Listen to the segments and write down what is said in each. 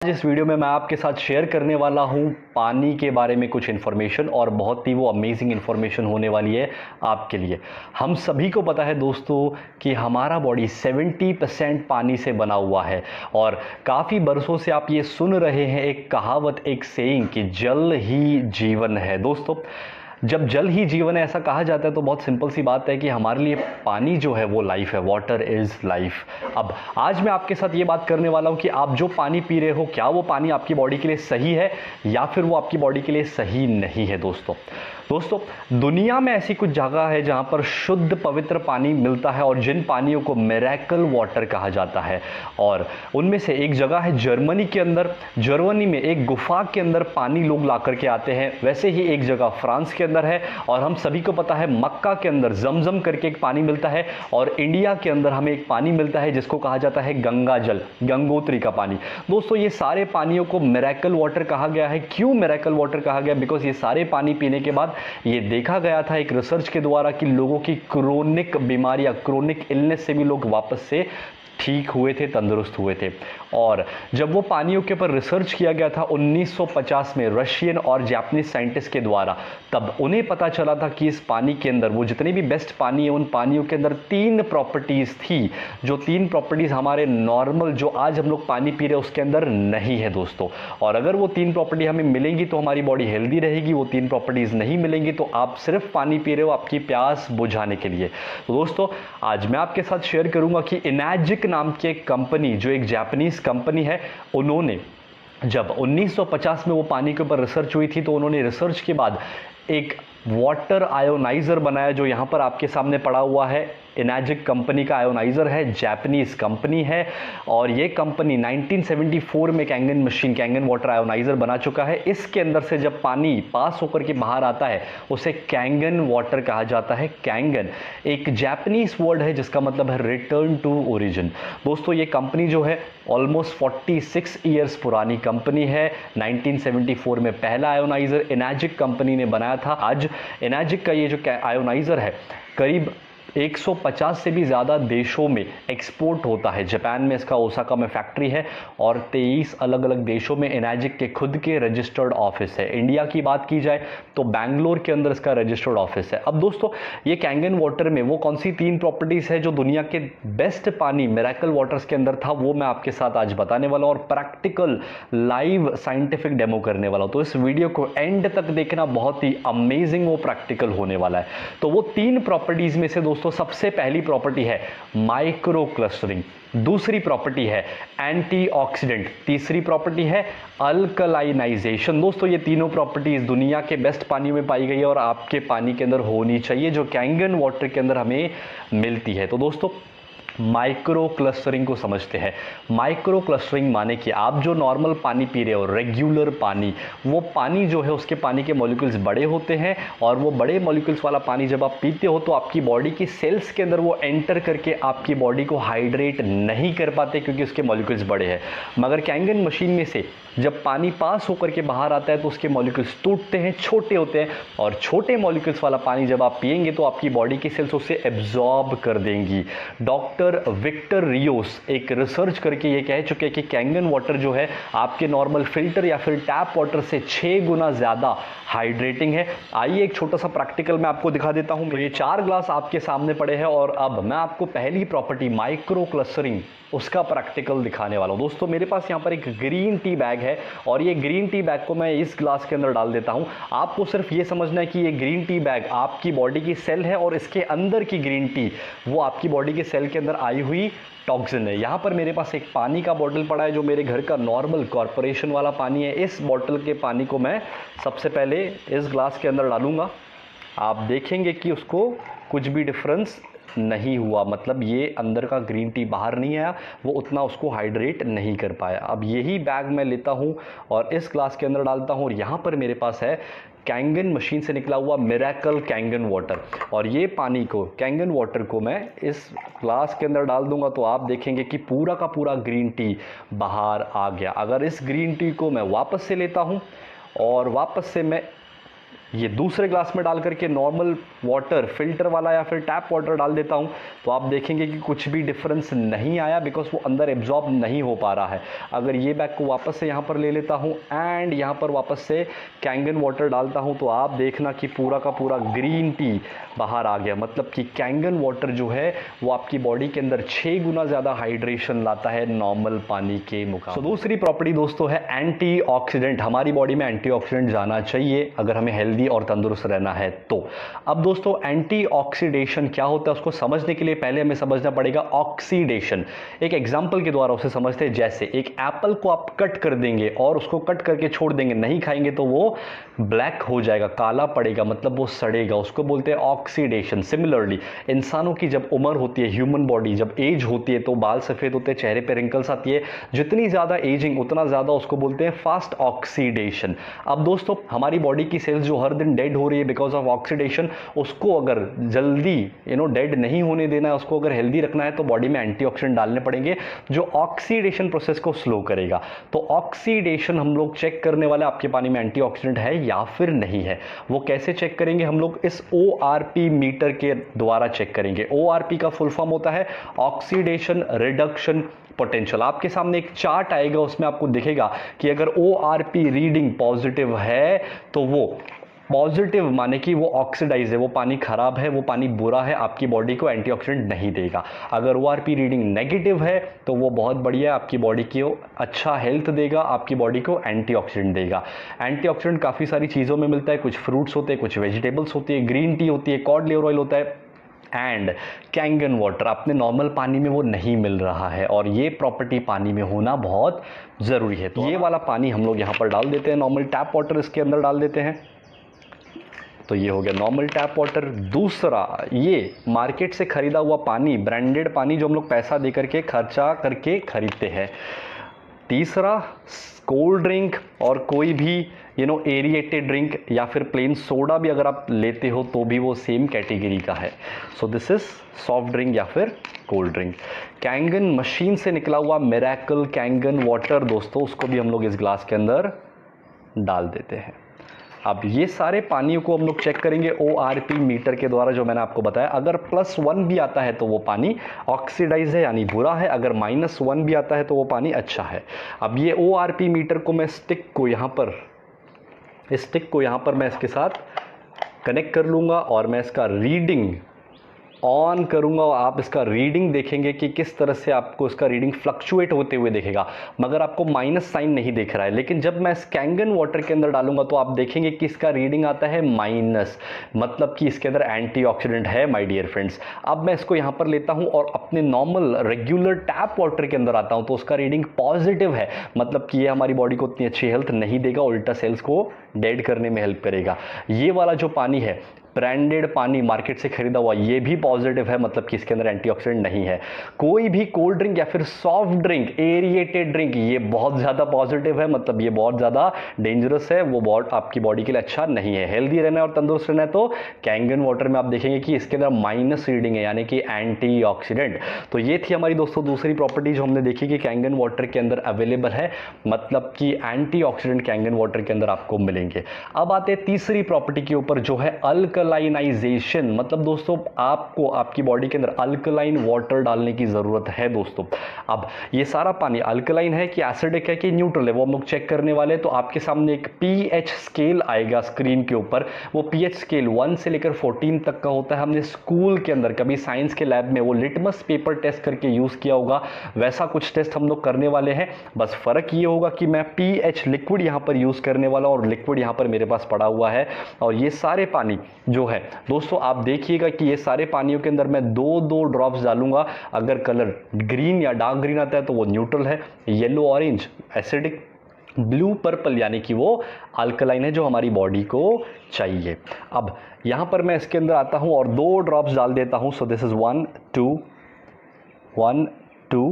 आज इस वीडियो में मैं आपके साथ शेयर करने वाला हूं पानी के बारे में कुछ इन्फॉर्मेशन और बहुत ही वो अमेजिंग इन्फॉर्मेशन होने वाली है आपके लिए। हम सभी को पता है दोस्तों कि हमारा बॉडी 70% पानी से बना हुआ है और काफ़ी बरसों से आप ये सुन रहे हैं एक कहावत, एक सेइंग कि जल ही जीवन है। दोस्तों जब जल ही जीवन है ऐसा कहा जाता है तो बहुत सिंपल सी बात है कि हमारे लिए पानी जो है वो लाइफ है। Water is life. अब आज मैं आपके साथ ये बात करने वाला हूँ कि आप जो पानी पी रहे हो क्या वो पानी आपकी बॉडी के लिए सही है या फिर वो आपकी बॉडी के लिए सही नहीं है। दोस्तों दुनिया में ऐसी कुछ जगह है जहाँ पर शुद्ध पवित्र पानी मिलता है और जिन पानियों को मिरेकल वाटर कहा जाता है। और उनमें से एक जगह है जर्मनी के अंदर। जर्मनी में एक गुफा के अंदर पानी लोग ला करके आते हैं। वैसे ही एक जगह फ्रांस के अंदर है और हम सभी को पता है मक्का के अंदर जमजम करके एक पानी मिलता है। और इंडिया के अंदर हमें एक पानी मिलता है जिसको कहा जाता है गंगा जल, गंगोत्री का पानी। दोस्तों ये सारे पानियों को मिरेकल वाटर कहा गया है। क्यों मिरेकल वाटर कहा गया? बिकॉज ये सारे पानी पीने के बाद ये देखा गया था एक रिसर्च के द्वारा कि लोगों की क्रोनिक बीमारियां, क्रोनिक इलनेस से भी लोग वापस से ठीक हुए थे, तंदुरुस्त हुए थे। और जब वो पानियों के ऊपर रिसर्च किया गया था 1950 में रशियन और जापानीज साइंटिस्ट के द्वारा, तब उन्हें पता चला था कि इस पानी के अंदर वो जितने भी बेस्ट पानी है उन पानियों के अंदर 3 प्रॉपर्टीज़ थी, जो 3 प्रॉपर्टीज़ हमारे नॉर्मल जो आज हम लोग पानी पी रहे हैं उसके अंदर नहीं है दोस्तों। और अगर वो 3 प्रॉपर्टी हमें मिलेंगी तो हमारी बॉडी हेल्दी रहेगी। वो 3 प्रॉपर्टीज़ नहीं मिलेंगी तो आप सिर्फ पानी पी रहे हो आपकी प्यास बुझाने के लिए। तो दोस्तों आज मैं आपके साथ शेयर करूंगा कि इनैजिक नाम की एक कंपनी, जो एक जापानीज कंपनी है, उन्होंने जब 1950 में वो पानी के ऊपर रिसर्च हुई थी तो उन्होंने रिसर्च के बाद एक वाटर आयोनाइजर बनाया जो यहाँ पर आपके सामने पड़ा हुआ है। इनैजिक कंपनी का आयोनाइजर है, जापानीज कंपनी है और ये कंपनी 1974 में Kangen machine, Kangen water ionizer बना चुका है। इसके अंदर से जब पानी पास होकर के बाहर आता है उसे कैंगन वाटर कहा जाता है। कैंगन एक जापानीज वर्ड है जिसका मतलब है रिटर्न टू ओरिजिन। दोस्तों ये कंपनी जो है ऑलमोस्ट 46 ईयर्स पुरानी कंपनी है। 1974 में पहला आयोनाइजर इनैजिक कंपनी ने बनाया था। आज इनैजिक का ये जो आयोनाइजर है करीब 150 से भी ज़्यादा देशों में एक्सपोर्ट होता है। जापान में इसका ओसाका में फैक्ट्री है और 23 अलग अलग देशों में इनैजिक के खुद के रजिस्टर्ड ऑफिस है। इंडिया की बात की जाए तो बैंगलोर के अंदर इसका रजिस्टर्ड ऑफिस है। अब दोस्तों ये कैंगन वाटर में वो कौन सी 3 प्रॉपर्टीज़ है जो दुनिया के बेस्ट पानी मिरेकल वाटर्स के अंदर था, वो मैं आपके साथ आज बताने वाला हूँ और प्रैक्टिकल लाइव साइंटिफिक डेमो करने वाला हूँ। तो इस वीडियो को एंड तक देखना, बहुत ही अमेजिंग वो प्रैक्टिकल होने वाला है। तो वो 3 प्रॉपर्टीज़ में से दोस्तों सबसे पहली प्रॉपर्टी है माइक्रो क्लस्टरिंग, दूसरी प्रॉपर्टी है एंटीऑक्सीडेंट, तीसरी प्रॉपर्टी है अल्कलाइनाइजेशन। दोस्तों ये तीनों प्रॉपर्टीज दुनिया के बेस्ट पानी में पाई गई है और आपके पानी के अंदर होनी चाहिए, जो कैंगन वाटर के अंदर हमें मिलती है। तो दोस्तों माइक्रो क्लस्टरिंग को समझते हैं। माइक्रो क्लस्टरिंग माने कि आप जो नॉर्मल पानी पी रहे हो, रेगुलर पानी, वो पानी जो है उसके पानी के मॉलिक्यूल्स बड़े होते हैं और वो बड़े मॉलिक्यूल्स वाला पानी जब आप पीते हो तो आपकी बॉडी की सेल्स के अंदर वो एंटर करके आपकी बॉडी को हाइड्रेट नहीं कर पाते क्योंकि उसके मॉलिक्यूल्स बड़े हैं। मगर कैंगन मशीन में से जब पानी पास होकर के बाहर आता है तो उसके मॉलिक्यूल्स टूटते हैं, छोटे होते हैं और छोटे मॉलिक्यूल्स वाला पानी जब आप पिएंगे तो आपकी बॉडी की सेल्स उसे एब्जॉर्ब कर देंगी। डॉक्टर विक्टर रियोस एक रिसर्च करके ये कह चुके हैं कि कैंगन वाटर जो है आपके नॉर्मल फिल्टर या फिर टैप वाटर से 6 गुना ज़्यादा हाइड्रेटिंग है। आइए एक छोटा सा प्रैक्टिकल मैं आपको दिखा देता हूं। तो ये 4 ग्लास आपके सामने पड़े हैं और अब मैं आपको पहली प्रॉपर्टी माइक्रो क्लस्टरिंग उसका प्रैक्टिकल दिखाने वाला हूं। दोस्तों मेरे पास यहाँ पर एक ग्रीन टी बैग है और ये ग्रीन टी बैग को मैं इस ग्लास के अंदर डाल देता हूं। आपको सिर्फ ये समझना है कि ये ग्रीन टी बैग आपकी बॉडी की सेल है और इसके अंदर की ग्रीन टी वो आपकी बॉडी के सेल के अंदर आई हुई टॉक्सिन है। यहाँ पर मेरे पास एक पानी का बॉटल पड़ा है जो मेरे घर का नॉर्मल कॉर्पोरेशन वाला पानी है। इस बॉटल के पानी को मैं सबसे पहले इस ग्लास के अंदर डालूंगा। आप देखेंगे कि उसको कुछ भी डिफरेंस नहीं हुआ, मतलब ये अंदर का ग्रीन टी बाहर नहीं आया, वो उतना उसको हाइड्रेट नहीं कर पाया। अब यही बैग मैं लेता हूँ और इस ग्लास के अंदर डालता हूँ और यहाँ पर मेरे पास है कैंगन मशीन से निकला हुआ मिरेकल कैंगन वाटर और ये पानी को, कैंगन वाटर को मैं इस ग्लास के अंदर डाल दूंगा तो आप देखेंगे कि पूरा का पूरा ग्रीन टी बाहर आ गया। अगर इस ग्रीन टी को मैं वापस से लेता हूँ और वापस से मैं ये दूसरे ग्लास में डाल करके नॉर्मल वाटर, फिल्टर वाला या फिर टैप वाटर डाल देता हूँ, तो आप देखेंगे कि कुछ भी डिफरेंस नहीं आया, बिकॉज वो अंदर एब्जॉर्ब नहीं हो पा रहा है। अगर ये बैग को वापस से यहाँ पर ले लेता हूँ एंड यहाँ पर वापस से कैंगन वाटर डालता हूँ, तो आप देखना कि पूरा का पूरा ग्रीन टी बाहर आ गया। मतलब कि कैंगन वाटर जो है वो आपकी बॉडी के अंदर 6 गुना ज़्यादा हाइड्रेशन लाता है नॉर्मल पानी के मुकाबले। दूसरी प्रॉपर्टी दोस्तों है एंटीऑक्सीडेंट। हमारी बॉडी में एंटीऑक्सीडेंट जाना चाहिए अगर हमें हेल्दी और तंदुरुस्त रहना है तो। अब दोस्तों एंटीऑक्सीडेशन क्या होता है उसको समझने के लिए पहले हमें समझना पड़ेगा ऑक्सीडेशन। एक एग्जांपल के द्वारा उसे समझते हैं। जैसे एक एप्पल को आप कट कर देंगे और उसको कट करके छोड़ देंगे, नहीं खाएंगे, तो वो ब्लैक हो जाएगा, काला पड़ेगा, मतलब वो सड़ेगा, उसको बोलते हैं ऑक्सीडेशन। सिमिलरली इंसानों की जब उम्र होती है, ह्यूमन बॉडी जब एज होती है, तो बाल सफ़ेद होते हैं, चेहरे पे रिंकल्स आती है। जितनी ज़्यादा एजिंग उतना ज़्यादा उसको बोलते हैं फास्ट ऑक्सीडेशन। अब दोस्तों हमारी बॉडी की सेल्स जो हर दिन डेड हो रही है बिकॉज ऑफ ऑक्सीडेशन, उसको अगर जल्दी डेड नहीं होने देना है, उसको अगर हेल्दी रखना है, तो बॉडी में एंटीऑक्सीडेंट डालने पड़ेंगे जो ऑक्सीडेशन प्रोसेस को स्लो करेगा। तो ऑक्सीडेशन हम लोग चेक करने वाले आपके पानी में एंटीऑक्सीडेंट है या फिर नहीं है। वो कैसे चेक करेंगे? हम लोग इस ORP मीटर के द्वारा चेक करेंगे। ORP का फुल फॉर्म होता है ऑक्सीडेशन रिडक्शन पोटेंशियल। आपके सामने एक चार्ट आएगा, उसमें आपको दिखेगा कि अगर ORP रीडिंग पॉजिटिव है तो वो पॉजिटिव माने कि वो ऑक्सीडाइज है, वो पानी खराब है, वो पानी बुरा है, आपकी बॉडी को एंटीऑक्सीडेंट नहीं देगा। अगर ORP रीडिंग नेगेटिव है तो वो बहुत बढ़िया, आपकी बॉडी को अच्छा हेल्थ देगा, आपकी बॉडी को एंटीऑक्सीडेंट देगा। एंटीऑक्सीडेंट काफ़ी सारी चीज़ों में मिलता है, कुछ फ्रूट्स होते हैं, कुछ वेजिटेबल्स होती है, ग्रीन टी होती है, कॉड लिवर ऑयल होता है एंड कैंगन वाटर। अपने नॉर्मल पानी में वो नहीं मिल रहा है और ये प्रॉपर्टी पानी में होना बहुत ज़रूरी है। तो ये वाला पानी हम लोग यहाँ पर डाल देते हैं, नॉर्मल टैप वाटर इसके अंदर डाल देते हैं। तो ये हो गया नॉर्मल टैप वाटर। दूसरा, ये मार्केट से ख़रीदा हुआ पानी, ब्रांडेड पानी जो हम लोग पैसा दे करके खर्चा करके खरीदते हैं। तीसरा, कोल्ड ड्रिंक और कोई भी एरिएटेड ड्रिंक या फिर प्लेन सोडा भी अगर आप लेते हो तो भी वो सेम कैटेगरी का है। So this is soft drink या फिर कोल्ड ड्रिंक। कैंगन मशीन से निकला हुआ मिरेकल कैंगन वाटर दोस्तों, उसको भी हम लोग इस ग्लास के अंदर डाल देते हैं। अब ये सारे पानियों को हम लोग चेक करेंगे ORP मीटर के द्वारा, जो मैंने आपको बताया। अगर +1 भी आता है तो वो पानी ऑक्सीडाइज है यानी बुरा है, अगर -1 भी आता है तो वो पानी अच्छा है। अब ये ORP मीटर को मैं स्टिक को यहाँ पर मैं इसके साथ कनेक्ट कर लूँगा और मैं इसका रीडिंग ऑन करूंगा और आप इसका रीडिंग देखेंगे कि किस तरह से आपको इसका रीडिंग फ्लक्चुएट होते हुए दिखेगा, मगर आपको माइनस साइन नहीं दिख रहा है। लेकिन जब मैं इस कैंगन वाटर के अंदर डालूंगा तो आप देखेंगे कि इसका रीडिंग आता है माइनस, मतलब कि इसके अंदर एंटीऑक्सीडेंट है माय डियर फ्रेंड्स। अब मैं इसको यहाँ पर लेता हूँ और अपने नॉर्मल रेगुलर टैप वाटर के अंदर आता हूँ तो उसका रीडिंग पॉजिटिव है, मतलब कि ये हमारी बॉडी को उतनी अच्छी हेल्थ नहीं देगा, उल्टा सेल्स को डेड करने में हेल्प करेगा। ये वाला जो पानी है, ब्रांडेड पानी मार्केट से खरीदा हुआ, ये भी पॉजिटिव है, मतलब कि इसके अंदर एंटीऑक्सीडेंट नहीं है। कोई भी कोल्ड ड्रिंक या फिर सॉफ्ट ड्रिंक, एरिएटेड ड्रिंक, ये बहुत ज़्यादा पॉजिटिव है, मतलब ये बहुत ज़्यादा डेंजरस है, वो बहुत आपकी बॉडी के लिए अच्छा नहीं है। हेल्दी रहना है और तंदुरुस्त रहना है तो कैंगन वाटर में आप देखेंगे कि इसके अंदर माइनस रीडिंग है, यानी कि एंटीऑक्सीडेंट। तो ये थी हमारी दोस्तों दूसरी प्रॉपर्टी जो हमने देखी कि कैंगन वाटर के अंदर अवेलेबल है, मतलब कि एंटीऑक्सीडेंट कैंगन वाटर के अंदर आपको मिलेंगे। अब आते हैं तीसरी प्रॉपर्टी के ऊपर जो है अल्कलाइनाइजेशन। मतलब दोस्तों आपको आपकी बॉडी के अंदर अल्कलाइन वाटर डालने की जरूरत है दोस्तों। अब ये सारा पानी अल्कलाइन है कि एसिडिक है कि न्यूट्रल है, वो हम लोग चेक करने वाले हैं। तो आपके सामने एक pH स्केल आएगा स्क्रीन के ऊपर, वो pH स्केल 1 से लेकर 14 तक का होता है। हमने स्कूल के अंदर कभी साइंस के लैब में वो लिटमस पेपर टेस्ट करके यूज किया होगा, वैसा कुछ टेस्ट हम लोग करने वाले हैं। बस फर्क ये होगा कि मैं pH लिक्विड यहां पर यूज करने वाला और लिक्विड यहां पर मेरे पास पड़ा हुआ है। और ये सारे पानी जो है दोस्तों आप देखिएगा कि ये सारे पानियों के अंदर मैं 2-2 ड्रॉप्स डालूंगा। अगर कलर ग्रीन या डार्क ग्रीन आता है तो वो न्यूट्रल है, yellow orange acidic, blue purple यानी कि वो अल्कलाइन है जो हमारी बॉडी को चाहिए। अब यहां पर मैं इसके अंदर आता हूं और 2 ड्रॉप्स डाल देता हूं। So this is 1 2 1 2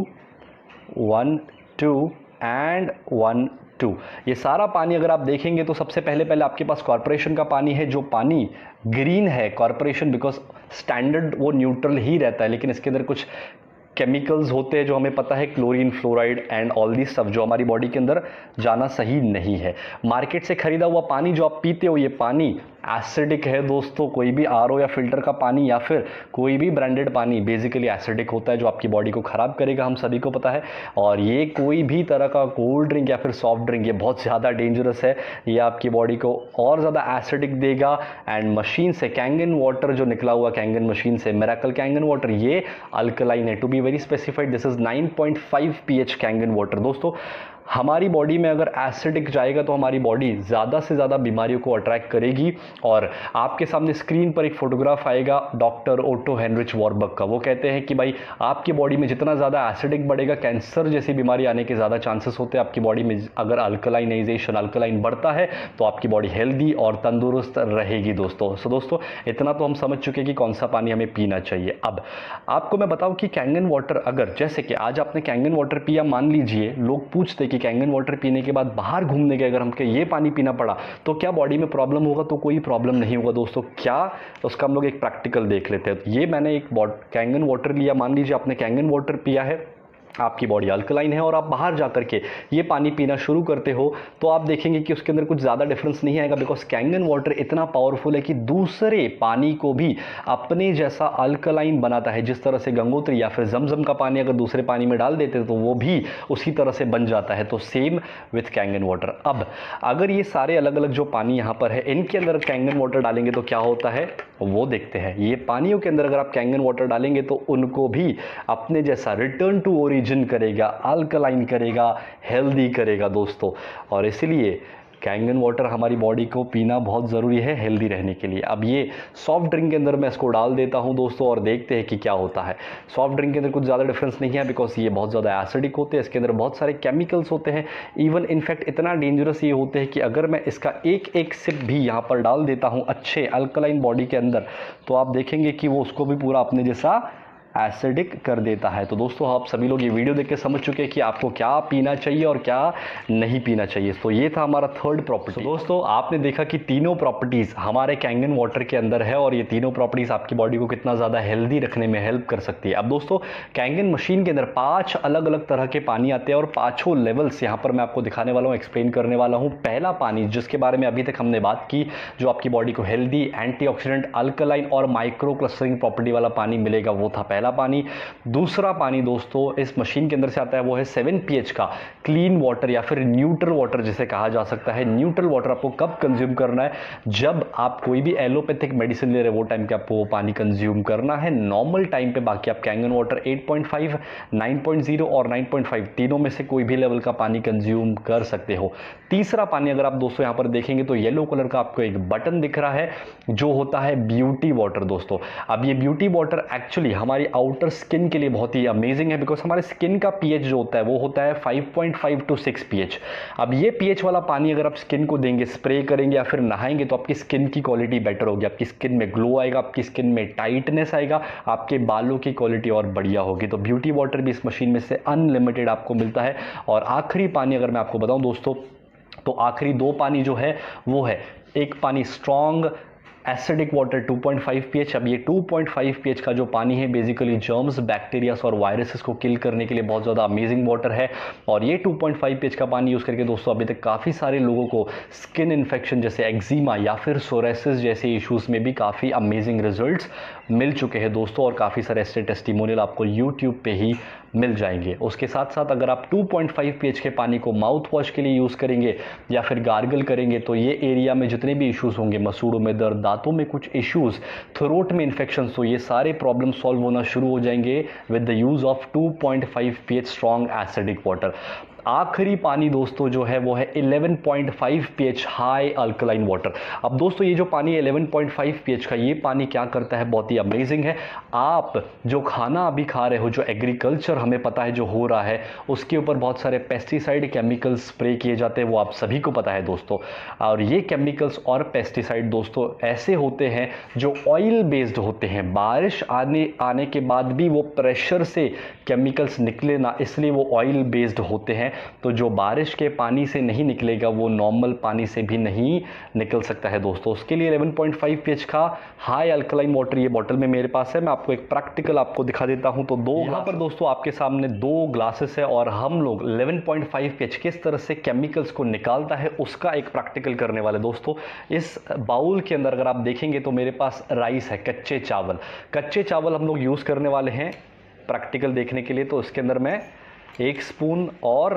1 2 and 1 2। ये सारा पानी अगर आप देखेंगे तो सबसे पहले आपके पास कॉर्पोरेशन का पानी है, जो पानी ग्रीन है। कॉर्पोरेशन बिकॉज स्टैंडर्ड वो न्यूट्रल ही रहता है, लेकिन इसके अंदर कुछ केमिकल्स होते हैं जो हमें पता है, chlorine, fluoride and all this सब, जो हमारी बॉडी के अंदर जाना सही नहीं है। मार्केट से खरीदा हुआ पानी जो आप पीते हो, ये पानी एसिडिक है दोस्तों। कोई भी आरओ या फिल्टर का पानी या फिर कोई भी ब्रांडेड पानी बेसिकली एसिडिक होता है, जो आपकी बॉडी को ख़राब करेगा, हम सभी को पता है। और ये कोई भी तरह का कोल्ड ड्रिंक या फिर सॉफ्ट ड्रिंक ये बहुत ज़्यादा डेंजरस है, ये आपकी बॉडी को और ज़्यादा एसिडिक देगा। एंड मशीन से कैंगन वाटर जो निकला हुआ कैंगन मशीन से, मिरेकल कैंगन वाटर, ये अल्कलाइन है। To be very specified this is 9.5 pH Kangen water. दोस्तों हमारी बॉडी में अगर एसिडिक जाएगा तो हमारी बॉडी ज़्यादा से ज़्यादा बीमारियों को अट्रैक्ट करेगी। और आपके सामने स्क्रीन पर एक फोटोग्राफ आएगा डॉक्टर ओटो हेनरिच वॉरबर्ग का। वो कहते हैं कि भाई आपकी बॉडी में जितना ज़्यादा एसिडिक बढ़ेगा, कैंसर जैसी बीमारी आने के ज़्यादा चांसेस होते हैं। आपकी बॉडी में अगर अल्कलाइनाइजेशन, अल्कलाइन बढ़ता है तो आपकी बॉडी हेल्दी और तंदुरुस्त रहेगी दोस्तों। सो दोस्तों इतना तो हम समझ चुके कि कौन सा पानी हमें पीना चाहिए। अब आपको मैं बताऊं कि कैंगन वाटर, अगर जैसे कि आज आपने कैंगन वाटर पिया, मान लीजिए लोग पूछते कि कैंगन वाटर पीने के बाद बाहर घूमने गए अगर हमको ये पानी पीना पड़ा तो क्या बॉडी में प्रॉब्लम होगा? तो कोई प्रॉब्लम नहीं होगा दोस्तों। क्या उसका हम लोग एक प्रैक्टिकल देख लेते हैं। ये मैंने एक कैंगन वाटर लिया, मान लीजिए आपने कैंगन वाटर पिया है, आपकी बॉडी अल्कलाइन है और आप बाहर जाकर के ये पानी पीना शुरू करते हो तो आप देखेंगे कि उसके अंदर कुछ ज़्यादा डिफरेंस नहीं आएगा, बिकॉज कैंगन वाटर इतना पावरफुल है कि दूसरे पानी को भी अपने जैसा अल्कलाइन बनाता है। जिस तरह से गंगोत्री या फिर जमजम का पानी अगर दूसरे पानी में डाल देते तो वो भी उसी तरह से बन जाता है। तो सेम विथ कैंगन वाटर। अब अगर ये सारे अलग अलग जो पानी यहाँ पर है इनके अंदर कैंगन वाटर डालेंगे तो क्या होता है वो देखते हैं। ये पानियों के अंदर अगर आप कैंगन वाटर डालेंगे तो उनको भी अपने जैसा रिटर्न टू ओरिजिन करेगा, अल्कलाइन करेगा, हेल्दी करेगा दोस्तों। और इसलिए कैंगन वाटर हमारी बॉडी को पीना बहुत ज़रूरी है हेल्दी रहने के लिए। अब ये सॉफ्ट ड्रिंक के अंदर मैं इसको डाल देता हूं दोस्तों और देखते हैं कि क्या होता है। सॉफ्ट ड्रिंक के अंदर कुछ ज़्यादा डिफरेंस नहीं है, बिकॉज ये बहुत ज़्यादा एसिडिक होते हैं, इसके अंदर बहुत सारे केमिकल्स होते हैं। इवन इनफैक्ट इतना डेंजरस ये होते हैं कि अगर मैं इसका एक एक सिप भी यहाँ पर डाल देता हूँ अच्छे अल्कलाइन बॉडी के अंदर तो आप देखेंगे कि वो उसको भी पूरा अपने जैसा एसिडिक कर देता है। तो दोस्तों आप सभी लोग ये वीडियो देख के समझ चुके हैं कि आपको क्या पीना चाहिए और क्या नहीं पीना चाहिए। तो ये था हमारा थर्ड प्रॉपर्टी। दोस्तों आपने देखा कि तीनों प्रॉपर्टीज़ हमारे कैंगन वाटर के अंदर है और ये तीनों प्रॉपर्टीज़ आपकी बॉडी को कितना ज़्यादा हेल्दी रखने में हेल्प कर सकती है। अब दोस्तों कैंगन मशीन के अंदर 5 अलग अलग तरह के पानी आते हैं और 5 लेवल्स यहाँ पर मैं आपको दिखाने वाला हूँ, एक्सप्लेन करने वाला हूँ। पहला पानी जिसके बारे में अभी तक हमने बात की, जो आपकी बॉडी को हेल्दी, एंटीऑक्सीडेंट, अल्कलाइन और माइक्रो क्लस्टरिंग प्रॉपर्टी वाला पानी मिलेगा, वो था पहला पानी। दूसरा पानी दोस्तों इस मशीन के अंदर से आता है, वो है 7 pH का क्लीन वाटर या फिर न्यूट्रल वाटर जिसे कहा जा सकता है। न्यूट्रल वाटर आपको कब कंज्यूम करना है? जब आप कोई भी एलोपैथिक मेडिसिन ले रहे हैं वो टाइम पे आपको वो पानी कंज्यूम करना है। नॉर्मल टाइम पे बाकी आप कैंगन वाटर 8.5, 9.0 और 9.5 तीनों में से कोई भी लेवल का पानी कंज्यूम कर सकते हो। तीसरा पानी अगर आप दोस्तों यहां पर देखेंगे तो येलो कलर का आपको एक बटन दिख रहा है जो होता है ब्यूटी वाटर दोस्तों। अब ये ब्यूटी वाटर एक्चुअली हमारी आउटर स्किन के लिए बहुत ही अमेजिंग है, बिकॉज हमारे स्किन का पीएच जो होता है वो होता है 5.5 to 6 पीएच। अब ये पीएच वाला पानी अगर आप स्किन को देंगे, स्प्रे करेंगे या फिर नहाएंगे तो आपकी स्किन की क्वालिटी बेटर होगी, आपकी स्किन में ग्लो आएगा, आपकी स्किन में टाइटनेस आएगा, आपके बालों की क्वालिटी और बढ़िया होगी। तो ब्यूटी वाटर भी इस मशीन में से अनलिमिटेड आपको मिलता है। और आखिरी पानी अगर मैं आपको बताऊं दोस्तों तो आखिरी 2 पानी जो है वो है, एक पानी स्ट्रॉन्ग एसिडिक वाटर 2.5 pH। अब ये 2.5 pH का जो पानी है बेसिकली जर्म्स, बैक्टीरियास और वायरसेस को किल करने के लिए बहुत ज़्यादा अमेजिंग वाटर है। और ये 2.5 pH का पानी यूज़ करके दोस्तों अभी तक काफ़ी सारे लोगों को स्किन इन्फेक्शन जैसे एक्जिमा या फिर सोरेसिस जैसे इश्यूज़ में भी काफ़ी अमेजिंग रिजल्ट्स मिल चुके हैं दोस्तों। और काफ़ी सारे ऐसे टेस्टिमोनियल आपको यूट्यूब पे ही मिल जाएंगे। उसके साथ साथ अगर आप 2.5 pH के पानी को माउथ वॉश के लिए यूज़ करेंगे या फिर गार्गल करेंगे तो ये एरिया में जितने भी इश्यूज़ होंगे, मसूड़ों में दर्द, दांतों में कुछ इश्यूज़, थ्रोट में इन्फेक्शन, तो ये सारे प्रॉब्लम सॉल्व होना शुरू हो जाएंगे with the use of 2.5 pH strong acidic water. आखिरी पानी दोस्तों जो है वो है 11.5 pH हाई अल्कलाइन वाटर। अब दोस्तों ये जो पानी है 11.5 pH का, ये पानी क्या करता है, बहुत ही अमेजिंग है। आप जो खाना अभी खा रहे हो, जो एग्रीकल्चर हमें पता है जो हो रहा है, उसके ऊपर बहुत सारे पेस्टिसाइड केमिकल्स स्प्रे किए जाते हैं, वो आप सभी को पता है दोस्तों। और ये केमिकल्स और पेस्टिसाइड दोस्तों ऐसे होते हैं जो ऑयल बेस्ड होते हैं। बारिश आने के बाद भी वो प्रेशर से केमिकल्स निकले ना, इसलिए वो ऑयल बेस्ड होते हैं। तो जो बारिश के पानी से नहीं निकलेगा वो नॉर्मल पानी से भी नहीं निकल सकता है दोस्तों। उसके लिए 11.5 pH का हाई अल्कलाइन वाटर ये बॉटल में मेरे पास है। मैं आपको एक प्रैक्टिकल आपको दिखा देता हूं। तो यहाँ पर दोस्तों आपके सामने 2 ग्लासेस है और हम लोग 11.5 pH किस तरह से केमिकल्स को निकालता है उसका एक प्रैक्टिकल करने वाले दोस्तों। इस बाउल के अंदर अगर आप देखेंगे तो मेरे पास राइस है, कच्चे चावल हम लोग यूज़ करने वाले हैं प्रैक्टिकल देखने के लिए। तो इसके अंदर मैं 1 स्पून और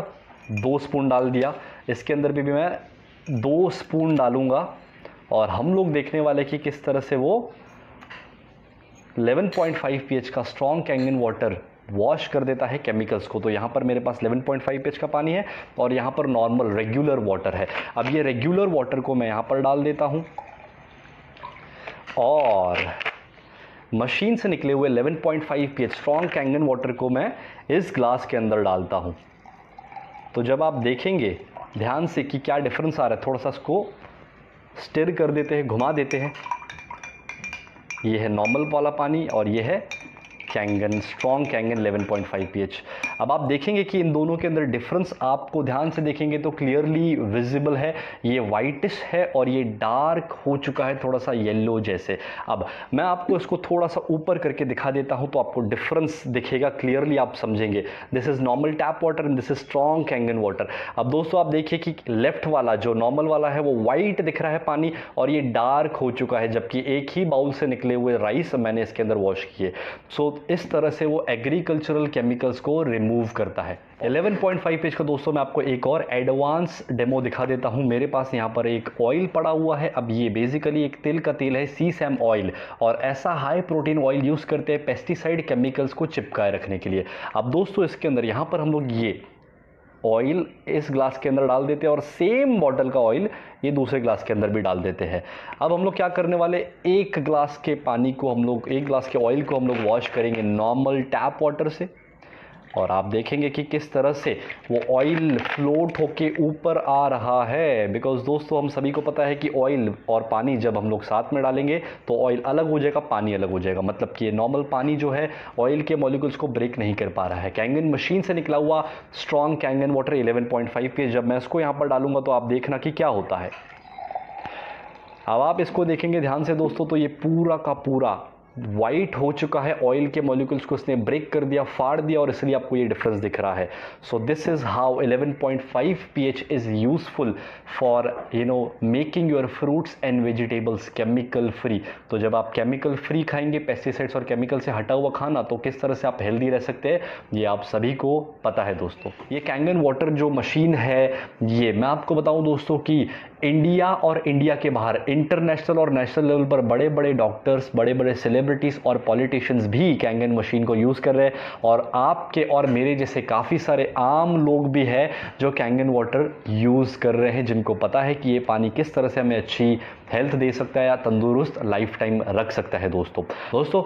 2 स्पून डाल दिया, इसके अंदर भी मैं 2 स्पून डालूंगा और हम लोग देखने वाले कि किस तरह से वो 11.5 pH का स्ट्रॉन्ग कैंगन वाटर वॉश कर देता है केमिकल्स को। तो यहाँ पर मेरे पास 11.5 pH का पानी है और यहाँ पर नॉर्मल रेगुलर वाटर है। अब ये रेगुलर वाटर को मैं यहाँ पर डाल देता हूँ और मशीन से निकले हुए 11.5 pH स्ट्रॉन्ग कैंगन वाटर को मैं इस ग्लास के अंदर डालता हूँ। तो जब आप देखेंगे ध्यान से कि क्या डिफरेंस आ रहा है, थोड़ा सा इसको स्टिर कर देते हैं, घुमा देते हैं। ये है नॉर्मल वाला पानी और ये है कैंगन, स्ट्रॉन्ग कैंगन 11.5 pH। अब आप देखेंगे कि इन दोनों के अंदर डिफरेंस आपको ध्यान से देखेंगे तो क्लियरली विजिबल है। ये वाइटिश है और ये डार्क हो चुका है, थोड़ा सा येलो जैसे। अब मैं आपको इसको थोड़ा सा ऊपर करके दिखा देता हूं तो आपको डिफरेंस दिखेगा, क्लियरली आप समझेंगे। This is normal tap water and this is strong Kangen water. अब दोस्तों आप देखिए कि लेफ्ट वाला जो नॉर्मल वाला है वो वाइट दिख रहा है पानी और ये डार्क हो चुका है, जबकि एक ही बाउल से निकले हुए राइस मैंने इसके अंदर वॉश किए। सो इस तरह से वो एग्रीकल्चरल केमिकल्स को रिमूव करता है। 11.5 pH का दोस्तों मैं आपको एक और एडवांस डेमो दिखा देता हूं। मेरे पास यहाँ पर एक ऑयल पड़ा हुआ है। अब ये बेसिकली एक तिल का तेल है, सीसैम ऑयल, और ऐसा हाई प्रोटीन ऑयल यूज़ करते हैं पेस्टिसाइड केमिकल्स को चिपकाए रखने के लिए। अब दोस्तों इसके अंदर यहाँ पर हम लोग ये ऑयल इस ग्लास के अंदर डाल देते हैं और सेम बॉटल का ऑयल ये दूसरे ग्लास के अंदर भी डाल देते हैं। अब हम लोग क्या करने वाले, एक ग्लास के पानी को हम लोग, एक ग्लास के ऑयल को हम लोग वॉश करेंगे नॉर्मल टैप वाटर से और आप देखेंगे कि किस तरह से वो ऑयल फ्लोट होके ऊपर आ रहा है। बिकॉज दोस्तों हम सभी को पता है कि ऑयल और पानी जब हम लोग साथ में डालेंगे तो ऑयल अलग हो जाएगा, पानी अलग हो जाएगा। मतलब कि ये नॉर्मल पानी जो है ऑयल के मॉलिक्यूल्स को ब्रेक नहीं कर पा रहा है। कैंगन मशीन से निकला हुआ स्ट्रॉन्ग कैंगन वाटर 11.5 pH जब मैं इसको यहाँ पर डालूंगा तो आप देखना कि क्या होता है। अब आप इसको देखेंगे ध्यान से दोस्तों तो ये पूरा का पूरा वाइट हो चुका है, ऑयल के मॉलिक्यूल्स को इसने ब्रेक कर दिया, फाड़ दिया, और इसलिए आपको ये डिफरेंस दिख रहा है। So this is how 11.5 pH is useful for making your fruits and vegetables chemical free. तो जब आप केमिकल फ्री खाएंगे, पेस्टिसाइड्स और केमिकल से हटा हुआ खाना, तो किस तरह से आप हेल्दी रह सकते हैं ये आप सभी को पता है दोस्तों। ये कैंगन वाटर जो मशीन है, ये मैं आपको बताऊं दोस्तों कि इंडिया और इंडिया के बाहर इंटरनेशनल और नेशनल लेवल पर बड़े बड़े डॉक्टर्स, बड़े बड़े सेलिब्रिटीज़ और पॉलिटिशियंस भी कैंगन मशीन को यूज़ कर रहे हैं, और आपके और मेरे जैसे काफ़ी सारे आम लोग भी हैं जो कैंगन वाटर यूज़ कर रहे हैं, जिनको पता है कि ये पानी किस तरह से हमें अच्छी हेल्थ दे सकता है या तंदुरुस्त लाइफ टाइम रख सकता है दोस्तों।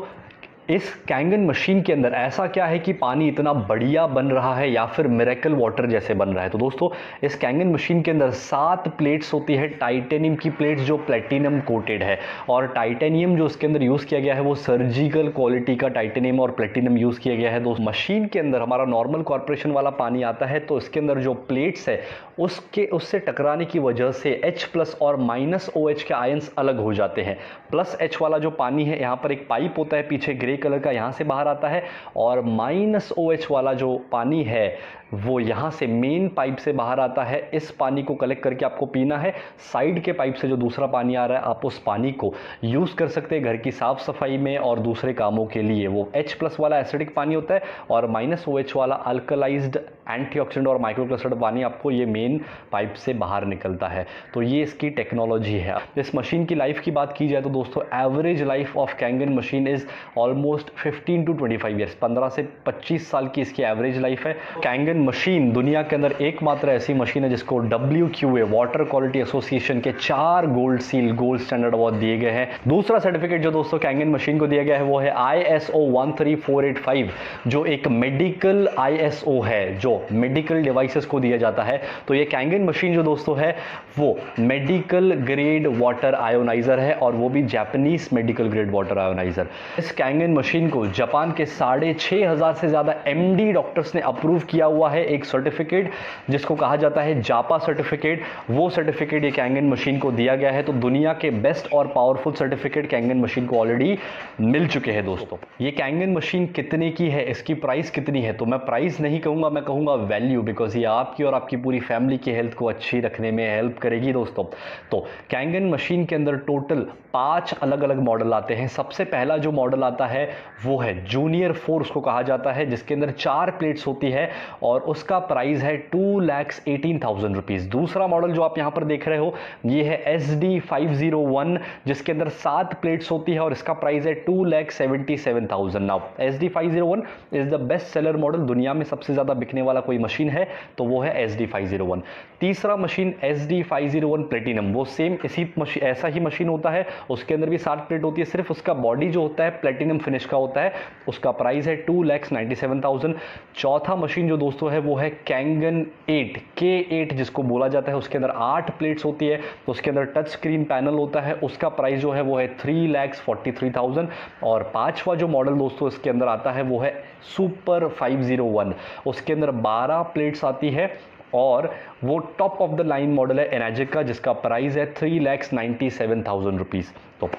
इस कैंगन मशीन के अंदर ऐसा क्या है कि पानी इतना बढ़िया बन रहा है या फिर मिरेकल वाटर जैसे बन रहा है? तो दोस्तों इस कैंगन मशीन के अंदर 7 प्लेट्स होती है, टाइटेनियम की प्लेट्स जो प्लेटिनम कोटेड है, और टाइटेनियम जो उसके अंदर यूज़ किया गया है वो सर्जिकल क्वालिटी का टाइटेनियम और प्लेटिनम यूज़ किया गया है। दोस्तों मशीन के अंदर हमारा नॉर्मल कॉर्पोरेशन वाला पानी आता है, तो इसके अंदर जो प्लेट्स है उससे टकराने की वजह से H+ और -OH के आयंस अलग हो जाते हैं। +H वाला जो पानी है, यहाँ पर एक पाइप होता है पीछे ग्रे कलर का, यहाँ से बाहर आता है, और -OH वाला जो पानी है वो यहाँ से मेन पाइप से बाहर आता है। इस पानी को कलेक्ट करके आपको पीना है। साइड के पाइप से जो दूसरा पानी आ रहा है, आप उस पानी को यूज़ कर सकते हैं घर की साफ़ सफाई में और दूसरे कामों के लिए। वो H+ वाला एसिडिक पानी होता है और -OH वाला अल्कलाइज्ड एंटीऑक्सीडेंट और माइक्रोक्लस्टर्ड पानी आपको ये मेन पाइप से बाहर निकलता है। तो ये इसकी टेक्नोलॉजी है। इस मशीन की लाइफ की बात की जाए तो दोस्तों average life of Kangen machine is almost 15 to 25 years, 15 से 25 साल की इसकी एवरेज लाइफ है। कैंगन मशीन दुनिया के अंदर एकमात्र ऐसी मशीन है जिसको WQA वाटर क्वालिटी एसोसिएशन के 4 गोल्ड स्टैंडर्ड अवार्ड दिए गए हैं। दूसरा सर्टिफिकेट जो दोस्तों कैंगन मशीन को दिया गया है वो है ISO 13485, जो एक मेडिकल ISO है, जो मेडिकल डिवाइसेस को दिया जाता है। तो ये कैंगन मशीन जो दोस्तों है वो मेडिकल ग्रेड वाटर आयोनाइजर है, और वो भी Japanese medical grade water ionizer. इस कैंगन मशीन को जापान के 6500 से ज़्यादा MD डॉक्टर्स ने अप्रूव किया हुआ हुआ है एक सर्टिफिकेट जिसको कहा जाता है जापा सर्टिफिकेट। वो सर्टिफिकेट ये कैंगन मशीन को दिया गया है। तो दुनिया के बेस्ट और पावरफुल सर्टिफिकेट कैंगन मशीन को ऑलरेडी मिल चुके हैं दोस्तों। ये कैंगन मशीन कितने की है, इसकी प्राइस कितनी है, तो मैं प्राइस नहीं कहूँगा, मैं कहूँगा वैल्यू, बिकॉज ये आपकी और आपकी पूरी फैमिली की हेल्थ को अच्छी रखने में हेल्प करेगी दोस्तों। तो कैंगन मशीन के अंदर टोटल 5 अलग अलग मॉडल आते हैं। सबसे पहला जो मॉडल आता है वो है जूनियर 4 उसको कहा जाता है, जिसके अंदर 4 प्लेट्स होती है और उसका प्राइस है 2,18,000 रुपीज़। दूसरा मॉडल जो आप यहाँ पर देख रहे हो ये है SD501, जिसके अंदर 7 प्लेट्स होती है और इसका प्राइस है 2,77,000। Now SD501 is the best seller model. दुनिया में सबसे ज़्यादा बिकने वाला कोई मशीन है तो वो है SD501। तीसरा मशीन SD501 प्लेटिनम, वो सेम ऐसा ही मशीन होता है, उसके अंदर भी 7 प्लेट होती है, सिर्फ उसका बॉडी जो होता है प्लेटिनम फिनिश का होता है, उसका प्राइस है 2,97,000। चौथा मशीन जो दोस्तों है वो है कैंगन 8 K8 जिसको बोला जाता है, उसके अंदर 8 प्लेट्स होती है, तो उसके अंदर टच स्क्रीन पैनल होता है, उसका प्राइस जो है वो है 3,43,000। और पांचवा जो मॉडल दोस्तों इसके अंदर आता है वो है सुपर 501, उसके अंदर 12 प्लेट्स आती है और वो top of the line model है एनाजिक का, जिसका प्राइस है 3,97,000 रुपीज़। तो